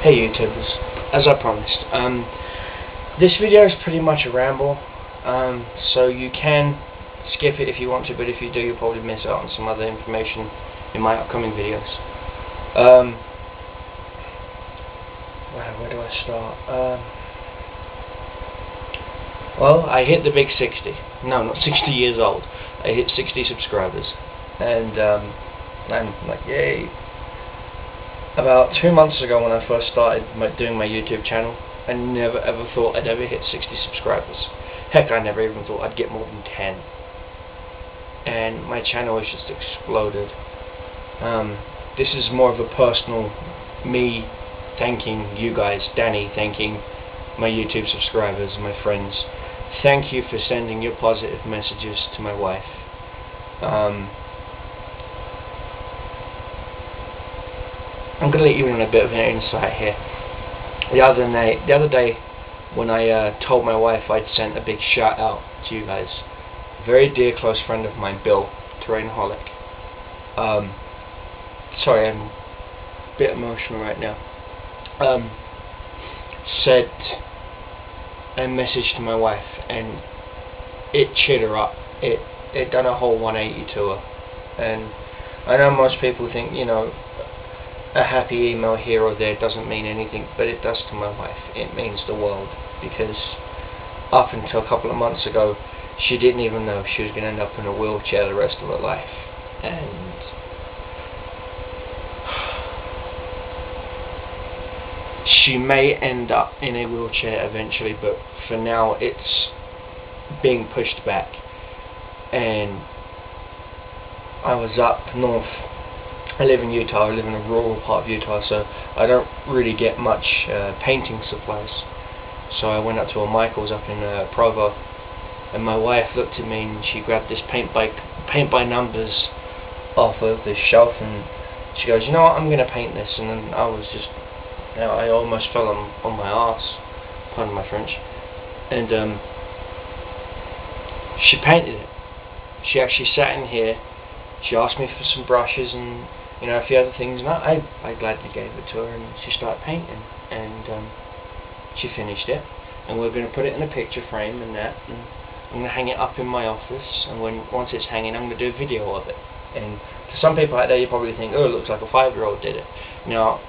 Hey YouTubers, as I promised, this video is pretty much a ramble, so you can skip it if you want to, but if you do, you'll probably miss out on some other information in my upcoming videos. Where do I start? Well, I hit the big 60. No, not 60 years old. I hit 60 subscribers, and I'm like, yay. About 2 months ago, when I first started doing my YouTube channel, I never ever thought I'd ever hit 60 subscribers. Heck, I never even thought I'd get more than 10. And my channel has just exploded. This is more of a personal, me thanking you guys, Danny thanking my YouTube subscribers, my friends. Thank you for sending your positive messages to my wife. I'm going to let you in a bit of an insight here. The other day, when I told my wife I'd sent a big shout out to you guys, a very dear close friend of mine, Bill, terrainaholic. Sorry, I'm a bit emotional right now. Sent a message to my wife, and it cheered her up. It done a whole 180 to her. And I know most people think, you know, a happy email here or there doesn't mean anything, but it does to my wife. It means the world, because up until a couple of months ago, she didn't even know she was going to end up in a wheelchair the rest of her life. And she may end up in a wheelchair eventually, but for now it's being pushed back. And I was up north. I live in Utah. I live in a rural part of Utah, so I don't really get much painting supplies. So I went up to a Michael's up in Provo, and my wife looked at me and she grabbed this paint by numbers off of the shelf, and she goes, "You know what? I'm going to paint this." And then I was just, you know, I almost fell on my arse, pardon my French. And she painted it. She actually sat in here. She asked me for some brushes and, you know, a few other things, and I gladly gave it to her, and she started painting, and she finished it, and we're going to put it in a picture frame and that, and I'm going to hang it up in my office, and once it's hanging, I'm going to do a video of it. And to some people out there, you probably think, oh, it looks like a 5-year-old did it. Now,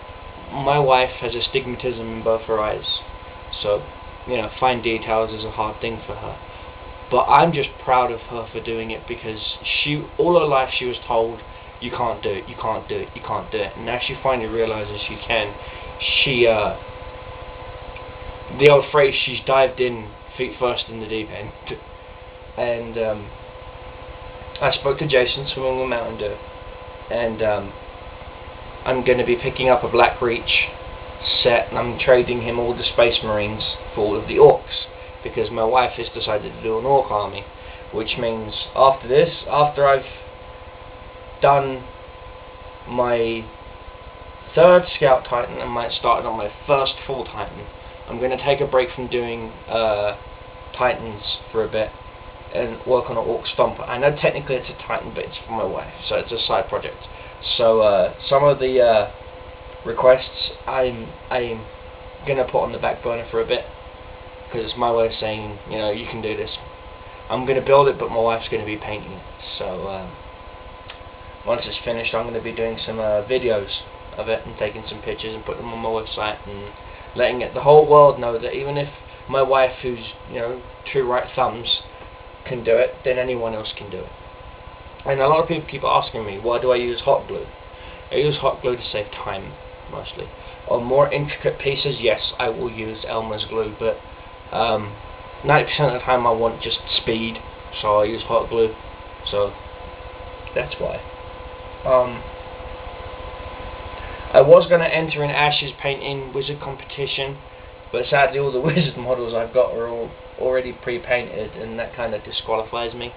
my wife has astigmatism in both her eyes, so, you know, fine details is a hard thing for her. But I'm just proud of her for doing it, because all her life she was told, you can't do it, you can't do it, you can't do it. And now she finally realizes she can. The old phrase, she's dived in feet first in the deep end. And I spoke to Jason, swimming with Mountain Dew, and I'm going to be picking up a Black Reach set, and I'm trading him all the Space Marines for all of the orcs, because my wife has decided to do an orc army, which means after this, after I've done my 3rd Scout Titan and might started on my 1st full Titan, I'm going to take a break from doing Titans for a bit and work on an Orc Stomper. I know technically it's a Titan, but it's for my wife, so it's a side project. So some of the requests I'm going to put on the back burner for a bit, because it's my way of saying, you know, you can do this. I'm going to build it, but my wife's going to be painting it. So once it's finished, I'm going to be doing some videos of it and taking some pictures and putting them on my website and letting the whole world know that even if my wife, who's, you know, two right thumbs, can do it, then anyone else can do it. And a lot of people keep asking me, why do I use hot glue? I use hot glue to save time, mostly. On more intricate pieces, yes, I will use Elmer's glue, but 90% of the time I want just speed, so I use hot glue. So that's why. I was going to enter an Ashes painting wizard competition, but sadly all the wizard models I've got are all already pre-painted, and that kind of disqualifies me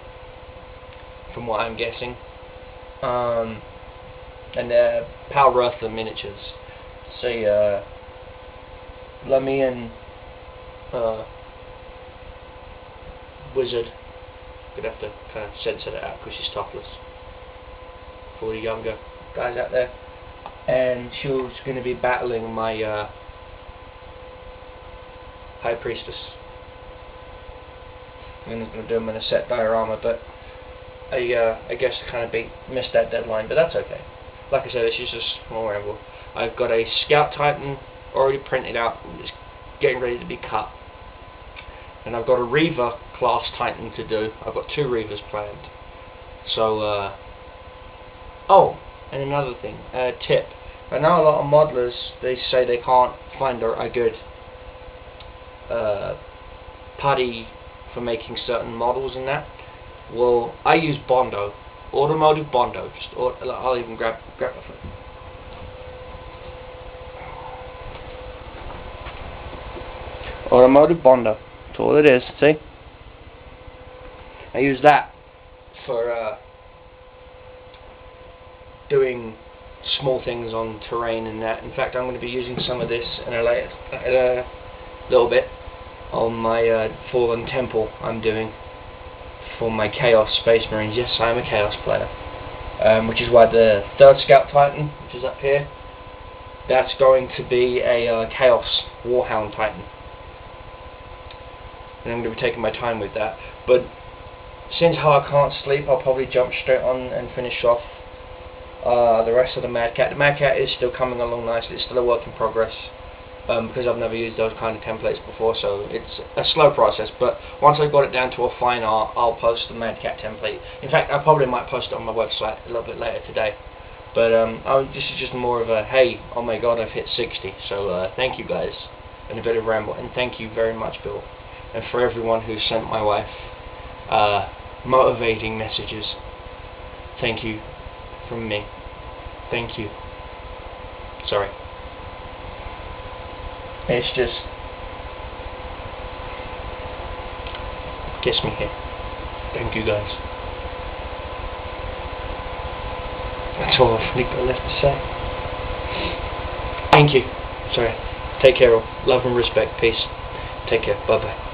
from what I'm guessing. And they're Power Earther miniatures. See, Lamian wizard. Gonna have to kind of censor that out because she's topless for the younger guys out there. And she was going to be battling my High Priestess. I'm going to do them in a set diorama, but I guess I kind of missed that deadline, but that's okay. Like I said, this is just a small ramble. I've got a Scout Titan already printed out, it's getting ready to be cut. And I've got a Reaver class Titan to do. I've got 2 Reavers planned. So, oh, and another thing, tip. I know a lot of modelers, they say they can't find a good putty for making certain models and that. Well, I use Bondo, automotive Bondo. I'll even grab the phone. Automotive Bondo. That's all it is. See? I use that for doing small things on terrain and that. In fact, I'm going to be using some of this in a little bit on my Fallen Temple I'm doing for my Chaos Space Marines. Yes, I'm a Chaos player, which is why the 3rd Scout Titan, which is up here, that's going to be a Chaos Warhound Titan. And I'm going to be taking my time with that. But since how I can't sleep, I'll probably jump straight on and finish off the rest of the Mad Cat. The Mad Cat is still coming along nicely. It's still a work in progress, because I've never used those kind of templates before, so it's a slow process. But once I've got it down to a fine art, I'll post the Mad Cat template. In fact, I probably might post it on my website a little bit later today. But this is just more of a, hey, oh my god, I've hit 60. So thank you guys, and a bit of ramble, and thank you very much, Bill, and for everyone who sent my wife motivating messages. Thank you from me. Thank you. Sorry. It's just gets me here. Thank you guys. That's all I've got left to say. Thank you. Sorry. Take care all. Love and respect. Peace. Take care. Bye bye.